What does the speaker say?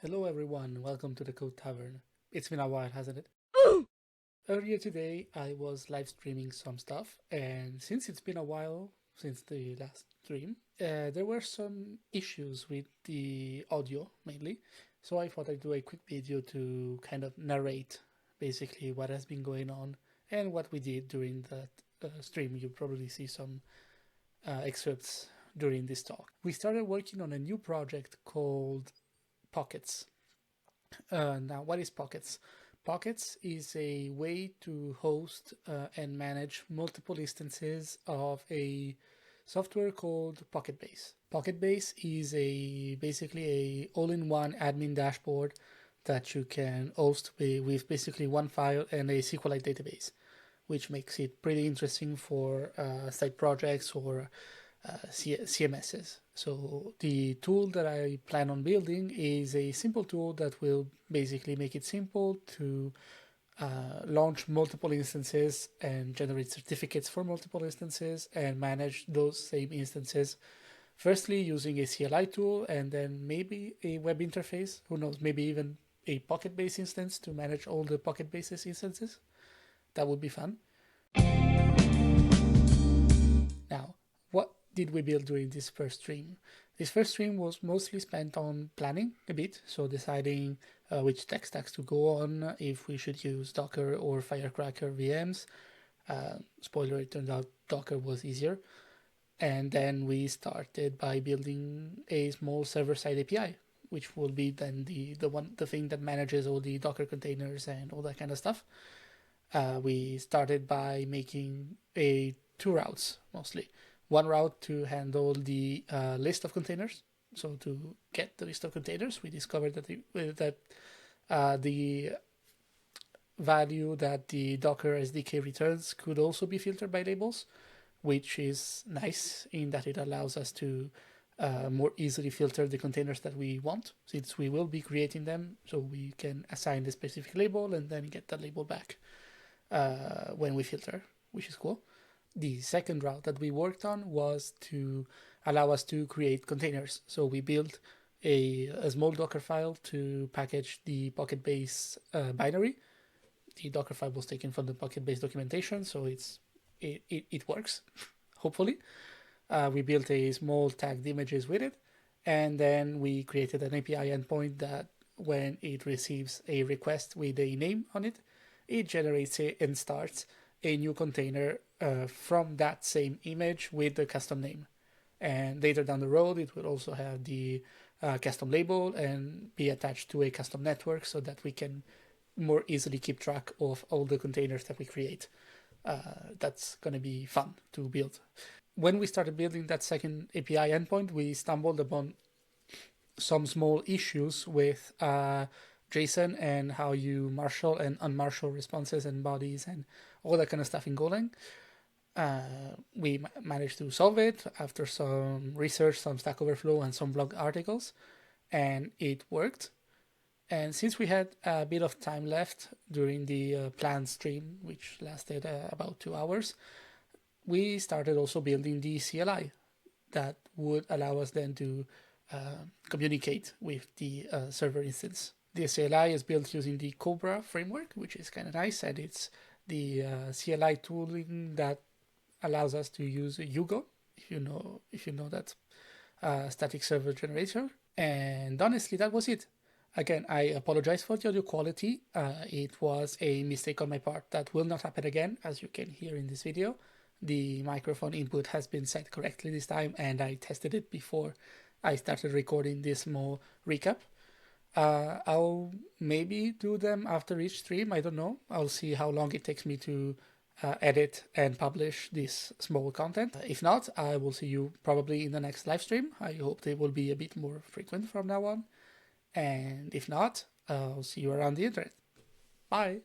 Hello everyone, welcome to the Code Tavern. It's been a while, hasn't it? Earlier today I was live streaming some stuff, and since it's been a while since the last stream, there were some issues with the audio mainly. So I thought I'd do a quick video to kind of narrate basically what has been going on and what we did during that stream. You'll probably see some excerpts during this talk. We started working on a new project called Pockets. Now, what is Pockets? Pockets is a way to host and manage multiple instances of a software called Pocketbase. Pocketbase is basically a all-in-one admin dashboard that you can host with basically one file and a SQLite database, which makes it pretty interesting for side projects or CMSs. So the tool that I plan on building is a simple tool that will basically make it simple to launch multiple instances and generate certificates for multiple instances and manage those same instances. Firstly, using a CLI tool and then maybe a web interface, who knows, maybe even a Pocket-based instance to manage all the Pocket-bases instances. That would be fun. Now, what did we build during this first stream? This first stream was mostly spent on planning a bit, so deciding which tech stacks to go on, if we should use Docker or Firecracker VMs. Spoiler, it turned out Docker was easier. And then we started by building a small server-side API, which will be then the thing that manages all the Docker containers and all that kind of stuff. We started by making two routes mostly. One route to handle the list of containers. So to get the list of containers, we discovered that the value that the Docker SDK returns could also be filtered by labels, which is nice in that it allows us to more easily filter the containers that we want, since we will be creating them, so we can assign the specific label and then get that label back when we filter, which is cool. The second route that we worked on was to allow us to create containers. So we built a small Docker file to package the Pocketbase binary. The Docker file was taken from the Pocketbase documentation, so it works, hopefully. We built a small tagged images with it, and then we created an API endpoint that when it receives a request with a name on it, it generates it and starts a new container from that same image with the custom name. And later down the road, it will also have the custom label and be attached to a custom network so that we can more easily keep track of all the containers that we create. That's going to be fun to build. When we started building that second API endpoint, we stumbled upon some small issues with JSON and how you marshal and unmarshal responses and bodies and all that kind of stuff in Golang. We managed to solve it after some research, some Stack Overflow, and some blog articles, and it worked. And since we had a bit of time left during the planned stream, which lasted about 2 hours, we started also building the CLI that would allow us then to communicate with the server instance. The CLI is built using the Cobra framework, which is kind of nice, and it's the CLI tooling that allows us to use Hugo, if you know that static server generator. And honestly, that was it. Again, I apologize for the audio quality. It was a mistake on my part that will not happen again, as you can hear in this video. The microphone input has been set correctly this time, and I tested it before I started recording this small recap. I'll maybe do them after each stream. I don't know. I'll see how long it takes me to edit and publish this small content. If not, I will see you probably in the next live stream. I hope they will be a bit more frequent from now on. And if not, I'll see you around the internet. Bye.